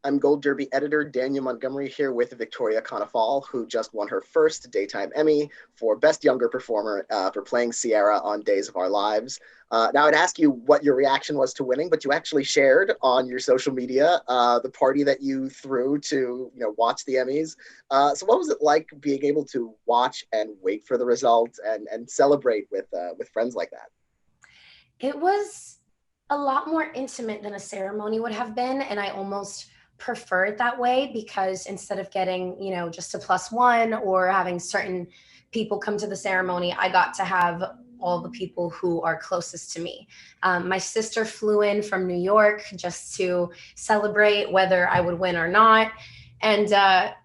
I'm Gold Derby editor Daniel Montgomery here with Victoria Konefal, who just won her first Daytime Emmy for Best Younger Performer for playing Sierra on Days of Our Lives. Now, I'd ask you what your reaction was to winning, but you actually shared on your social media the party that you threw to watch the Emmys. So what was it like being able to watch and wait for the results and celebrate with friends like that? It was a lot more intimate than a ceremony would have been, and I almost prefer it that way because instead of getting, just a plus one or having certain people come to the ceremony, I got to have all the people who are closest to me. My sister flew in from New York just to celebrate whether I would win or not. And I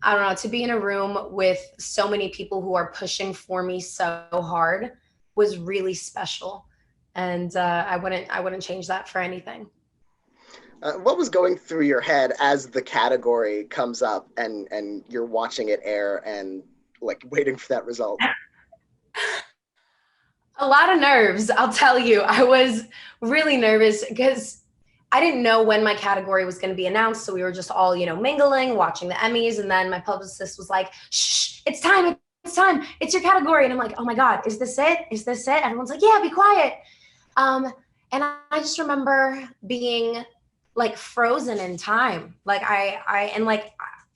don't know, to be in a room with so many people who are pushing for me so hard was really special. And I wouldn't change that for anything. What was going through your head as the category comes up and you're watching it air and like waiting for that result? A lot of nerves, I'll tell you. I was really nervous because I didn't know when my category was going to be announced. So we were just all, mingling, watching the Emmys. And then my publicist was like, shh, it's time. It's time. It's your category. And I'm like, oh my God, is this it? Is this it? Everyone's like, yeah, be quiet. Um, and I just remember being like frozen in time. I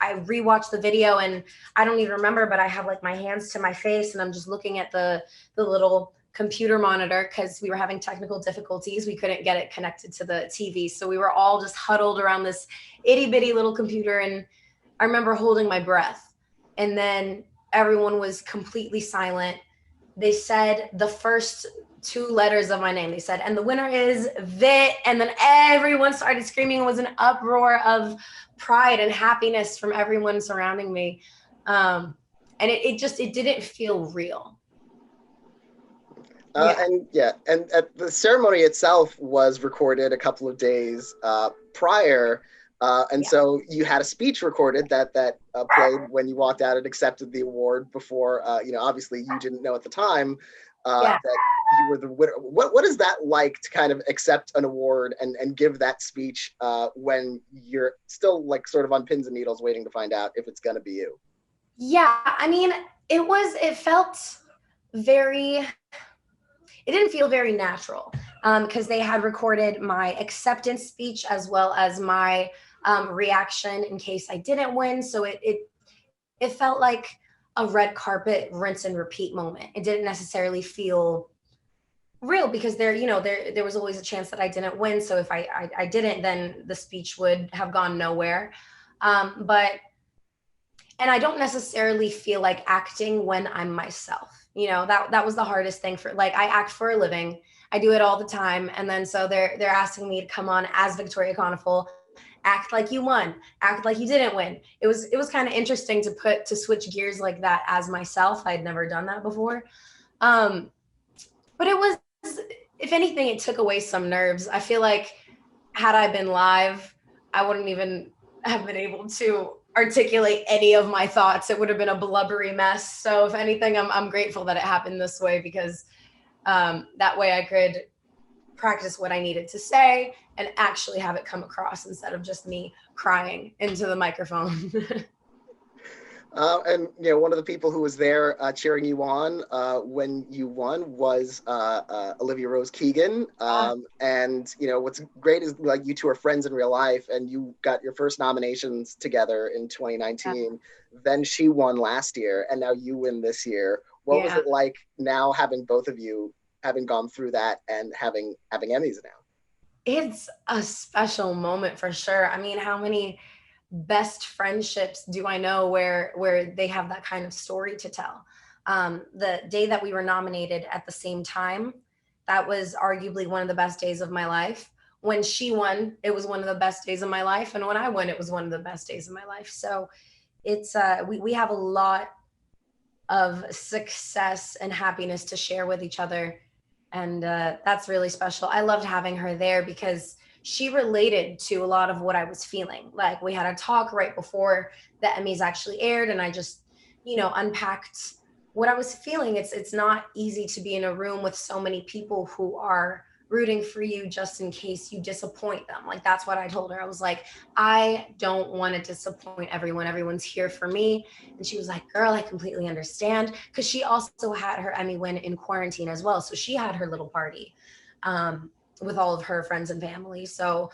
rewatched the video and I don't even remember, but I have like my hands to my face and I'm just looking at the little computer monitor because we were having technical difficulties. We couldn't get it connected to the TV. So we were all just huddled around this itty bitty little computer. And I remember holding my breath. And then everyone was completely silent. They said the first two letters of my name. They said, and the winner is Vit. And then everyone started screaming. It was an uproar of pride and happiness from everyone surrounding me. And it didn't feel real. And the ceremony itself was recorded a couple of days prior. So you had a speech recorded that played when you walked out and accepted the award before, obviously you didn't know at the time that you were the winner. What is that like to kind of accept an award and give that speech when you're still like sort of on pins and needles waiting to find out if it's going to be you? Yeah, I mean, it felt it didn't feel very natural because they had recorded my acceptance speech as well as my reaction in case I didn't win. So it felt like a red carpet rinse and repeat moment. It didn't necessarily feel real because there was always a chance that I didn't win. So if I didn't, then the speech would have gone nowhere. But and I don't necessarily feel like acting when I'm myself. That was the hardest thing for, like, I act for a living. I do it all the time. And then so they're asking me to come on as Victoria Konefal, act like you won, act like you didn't win. It was kind of interesting to switch gears like that as myself. I'd never done that before. But it was, if anything, it took away some nerves. I feel like had I been live, I wouldn't even have been able to articulate any of my thoughts. It would have been a blubbery mess. So if anything, I'm grateful that it happened this way because that way I could practice what I needed to say and actually have it come across instead of just me crying into the microphone. And one of the people who was there cheering you on when you won was Olivia Keegan. And what's great is like you two are friends in real life, and you got your first nominations together in 2019. Then she won last year, and now you win this year. What was it like now having both of you having gone through that and having Emmys now? It's a special moment for sure. I mean, how many best friendships do I know where they have that kind of story to tell? The day that we were nominated at the same time, that was arguably one of the best days of my life. When she won, it was one of the best days of my life, and when I won, it was one of the best days of my life. So it's we have a lot of success and happiness to share with each other, and that's really special. I loved having her there because she related to a lot of what I was feeling. Like, we had a talk right before the Emmys actually aired, and I just, unpacked what I was feeling. It's not easy to be in a room with so many people who are rooting for you just in case you disappoint them. Like, that's what I told her. I was like, I don't want to disappoint everyone. Everyone's here for me. And she was like, girl, I completely understand. Because she also had her Emmy win in quarantine as well. So she had her little party with all of her friends and family. So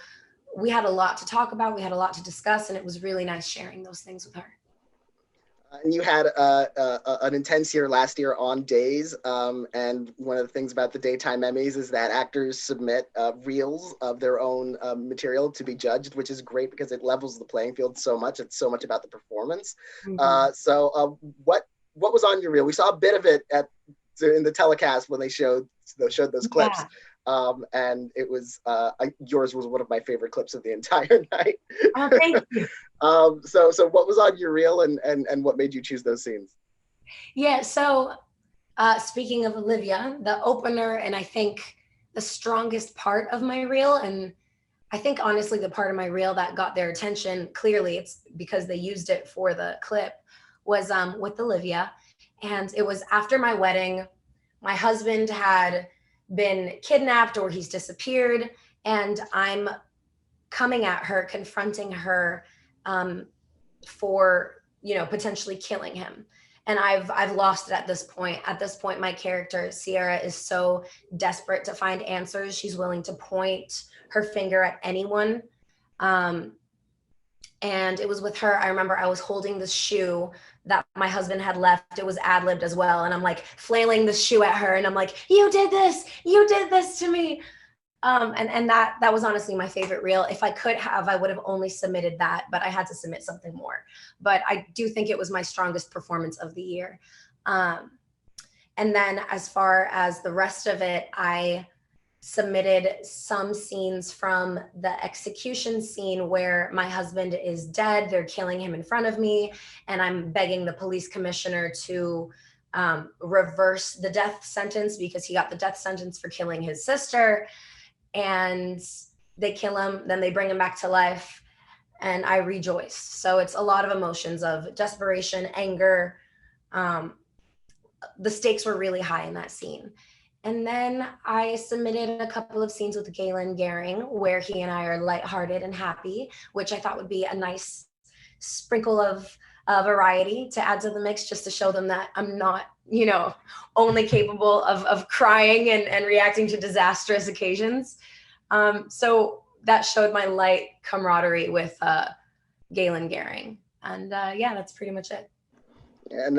we had a lot to talk about. We had a lot to discuss. And it was really nice sharing those things with her. And you had an intense year last year on Days. And one of the things about the Daytime Emmys is that actors submit reels of their own material to be judged, which is great because it levels the playing field so much. It's so much about the performance. So what was on your reel? We saw a bit of it in the telecast when they showed those clips. Yeah. And it was yours was one of my favorite clips of the entire night. Oh, thank you. So what was on your reel, and what made you choose those scenes? Yeah, so speaking of Olivia, the opener, and I think the strongest part of my reel, and I think honestly the part of my reel that got their attention, clearly it's because they used it for the clip, was with Olivia. And it was after my wedding. My husband had been kidnapped, or he's disappeared, and I'm coming at her, confronting her for, potentially killing him. And I've lost it at this point. At this point, my character Sierra is so desperate to find answers. She's willing to point her finger at anyone. And it was with her. I remember I was holding this shoe that my husband had left. It was ad-libbed as well. And I'm like flailing the shoe at her. And I'm like, you did this to me. And that was honestly my favorite reel. If I could have, I would have only submitted that, but I had to submit something more. But I do think it was my strongest performance of the year. And then as far as the rest of it, I submitted some scenes from the execution scene where my husband is dead. They're killing him in front of me. And I'm begging the police commissioner to reverse the death sentence because he got the death sentence for killing his sister. And they kill him, then they bring him back to life, and I rejoice. So it's a lot of emotions of desperation, anger. The stakes were really high in that scene. And then I submitted a couple of scenes with Galen Gehring where he and I are lighthearted and happy, which I thought would be a nice sprinkle of variety to add to the mix, just to show them that I'm not, only capable of crying and reacting to disastrous occasions. So that showed my light camaraderie with Galen Gehring. And yeah, that's pretty much it. And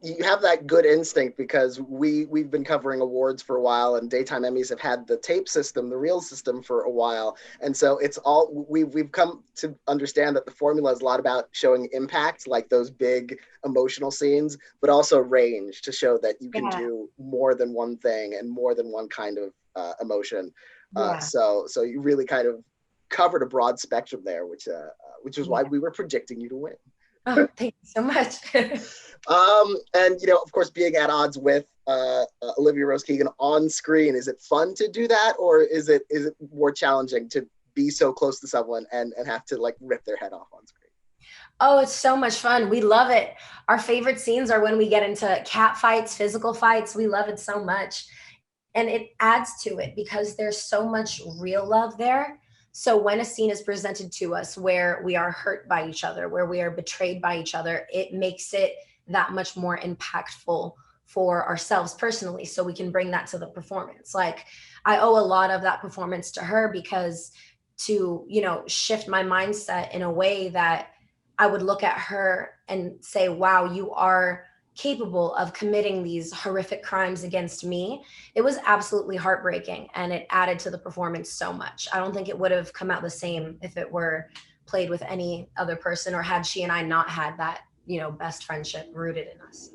you have that good instinct because we've been covering awards for a while, and Daytime Emmys have had the tape system, the reel system for a while, and so it's all we've come to understand that the formula is a lot about showing impact, like those big emotional scenes, but also range to show that you can do more than one thing and more than one kind of emotion. So you really kind of covered a broad spectrum there, which is why we were predicting you to win. Oh, thank you so much. And of course, being at odds with Olivia Rose Keegan on screen, is it fun to do that, or is it more challenging to be so close to someone and have to like rip their head off on screen? Oh, it's so much fun. We love it. Our favorite scenes are when we get into cat fights, physical fights. We love it so much. And it adds to it because there's so much real love there. So when a scene is presented to us where we are hurt by each other, where we are betrayed by each other, it makes it that much more impactful for ourselves personally. So we can bring that to the performance. Like, I owe a lot of that performance to her because to, shift my mindset in a way that I would look at her and say, wow, you are capable of committing these horrific crimes against me. It was absolutely heartbreaking, and it added to the performance so much. I don't think it would have come out the same if it were played with any other person, or had she and I not had that, best friendship rooted in us.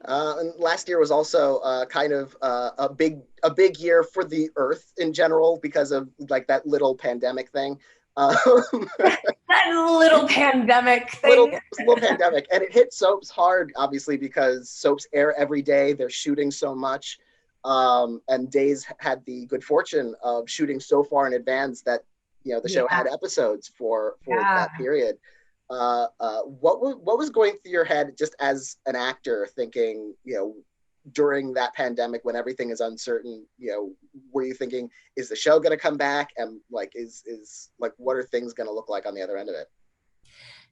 And last year was also kind of a big year for the Earth in general because of like that little pandemic thing. That little pandemic thing. Little pandemic, and it hit soaps hard, obviously, because soaps air every day. They're shooting so much, and Days had the good fortune of shooting so far in advance that the show had episodes for that period. What was going through your head just as an actor, thinking during that pandemic when everything is uncertain, were you thinking, is the show going to come back? And like, is like, what are things going to look like on the other end of it?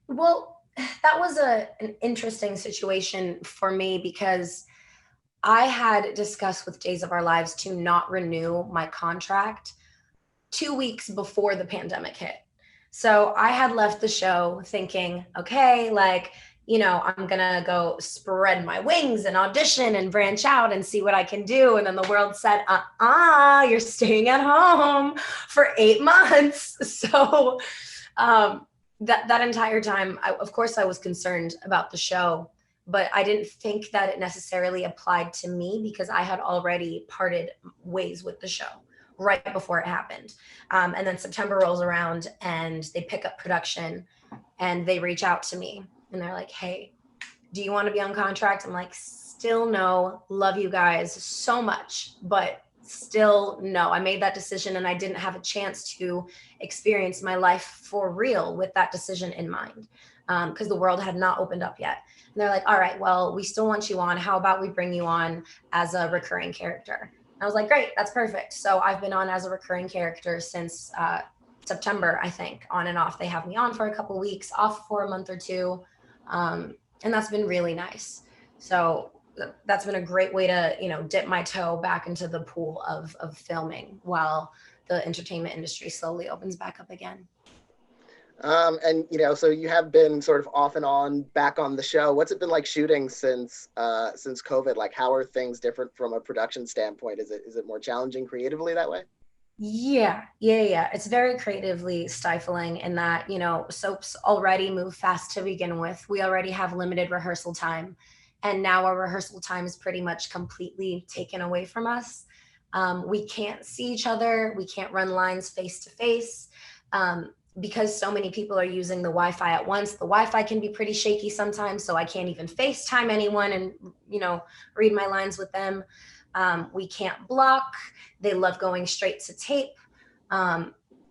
Well, that was an interesting situation for me because I had discussed with Days of Our Lives to not renew my contract 2 weeks before the pandemic hit. So I had left the show thinking, okay, like, I'm going to go spread my wings and audition and branch out and see what I can do. And then the world said, you're staying at home for 8 months. So that entire time, of course, I was concerned about the show, but I didn't think that it necessarily applied to me because I had already parted ways with the show right before it happened. And then September rolls around and they pick up production and they reach out to me and they're like, hey, do you want to be on contract? I'm like, still no, love you guys so much, but still no. I made that decision and I didn't have a chance to experience my life for real with that decision in mind, because the world had not opened up yet. And they're like, all right, well, we still want you on. How about we bring you on as a recurring character? I was like, great, that's perfect. So I've been on as a recurring character since September, I think, on and off. They have me on for a couple weeks, off for a month or two. And that's been really nice. So that's been a great way to, dip my toe back into the pool of filming while the entertainment industry slowly opens back up again. And so you have been sort of off and on back on the show. What's it been like shooting since COVID? Like, how are things different from a production standpoint? Is it more challenging creatively that way? Yeah. It's very creatively stifling in that, soaps already move fast to begin with. We already have limited rehearsal time. And now our rehearsal time is pretty much completely taken away from us. We can't see each other. We can't run lines face to face. Because so many people are using the Wi-Fi at once, the Wi-Fi can be pretty shaky sometimes. So I can't even FaceTime anyone and, read my lines with them. We can't block. They love going straight to tape.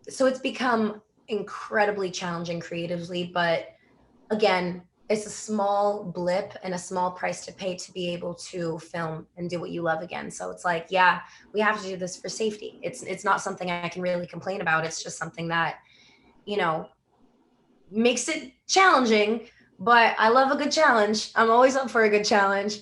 So it's become incredibly challenging creatively, but again, it's a small blip and a small price to pay to be able to film and do what you love again. So it's like, yeah, we have to do this for safety. It's not something I can really complain about. It's just something that, makes it challenging, but I love a good challenge. I'm always up for a good challenge.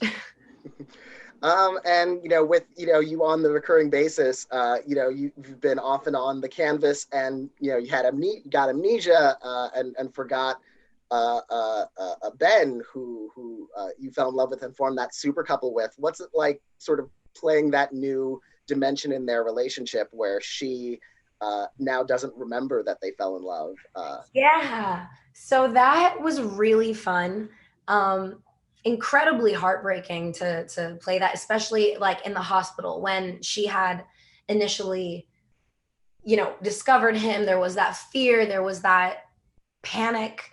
And with you on the recurring basis, you've been off and on the canvas, and you got amnesia, and forgot Ben, who you fell in love with and formed that super couple with. What's it like, sort of playing that new dimension in their relationship where she now doesn't remember that they fell in love? Yeah. So that was really fun. Incredibly heartbreaking to play that, especially like in the hospital when she had initially, discovered him. There was that fear, there was that panic.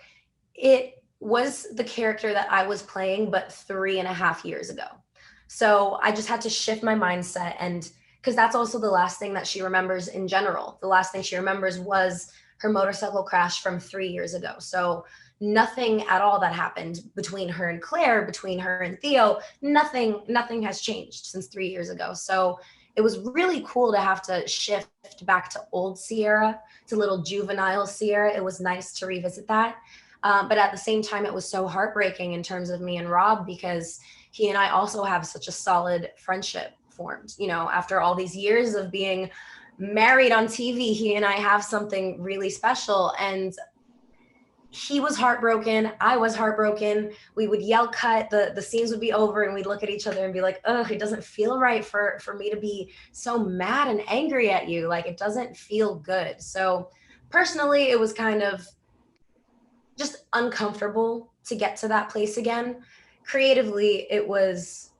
It was the character that I was playing, but 3.5 years ago. So I just had to shift my mindset, and because that's also the last thing that she remembers in general. The last thing she remembers was her motorcycle crash from 3 years ago. So nothing at all that happened between her and Claire, between her and Theo, nothing has changed since 3 years ago. So it was really cool to have to shift back to old Sierra, to little juvenile Sierra. It was nice to revisit that. But at the same time, it was so heartbreaking in terms of me and Rob, because he and I also have such a solid friendship formed. After all these years of being married on TV, he and I have something really special. And he was heartbroken. I was heartbroken. We would yell cut, the scenes would be over, and we'd look at each other and be like, ugh, it doesn't feel right for me to be so mad and angry at you. Like, it doesn't feel good. So personally, it was kind of just uncomfortable to get to that place again. Creatively, it was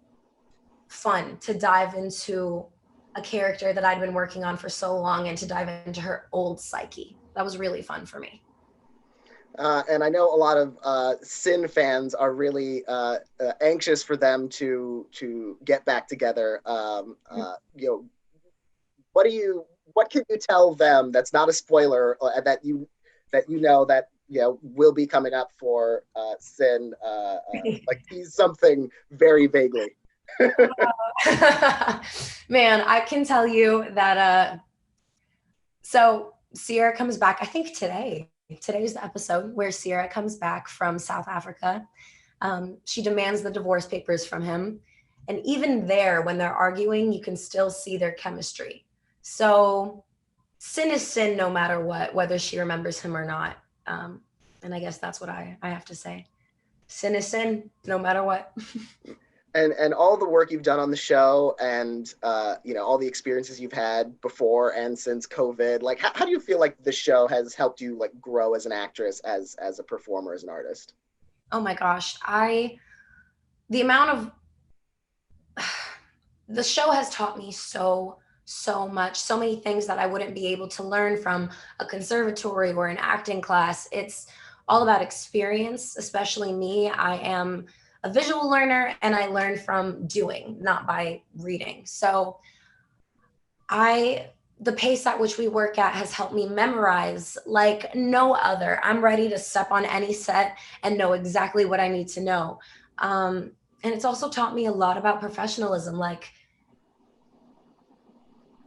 fun to dive into a character that I'd been working on for so long and to dive into her old psyche. That was really fun for me. And I know a lot of Sin fans are really anxious for them to get back together. What can you tell them that's not a spoiler, that will be coming up for Sin? Like, tease something very vaguely. Man, I can tell you that so Sierra comes back, I think today. Today's the episode where Sierra comes back from South Africa. She demands the divorce papers from him. And even there, when they're arguing, you can still see their chemistry. So sin is sin no matter what, whether she remembers him or not. And I guess that's what I have to say. Sin is sin no matter what. And all the work you've done on the show, and you know, all the experiences you've had before and since COVID, like how do you feel like the show has helped you like grow as an actress, as a performer, as an artist? Oh my gosh. The amount of the show has taught me so much, so many things that I wouldn't be able to learn from a conservatory or an acting class. It's all about experience, especially me. I am a visual learner and I learn from doing, not by reading. So I the pace at which we work at has helped me memorize like no other. I'm ready to step on any set and know exactly what I need to know. And it's also taught me a lot about professionalism. Like,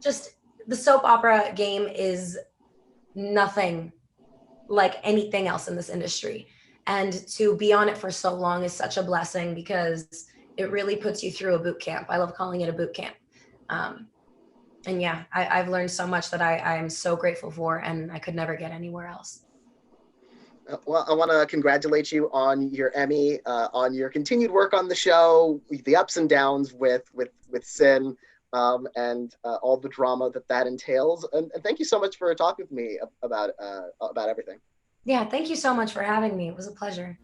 just the soap opera game is nothing like anything else in this industry. And to be on it for so long is such a blessing because it really puts you through a boot camp. I love calling it a boot camp. Um, and yeah, I've learned so much that I'm so grateful for, and I could never get anywhere else. Well, I want to congratulate you on your Emmy, on your continued work on the show, the ups and downs with Sin, and all the drama that entails. And thank you so much for talking with me about everything. Yeah, thank you so much for having me. It was a pleasure.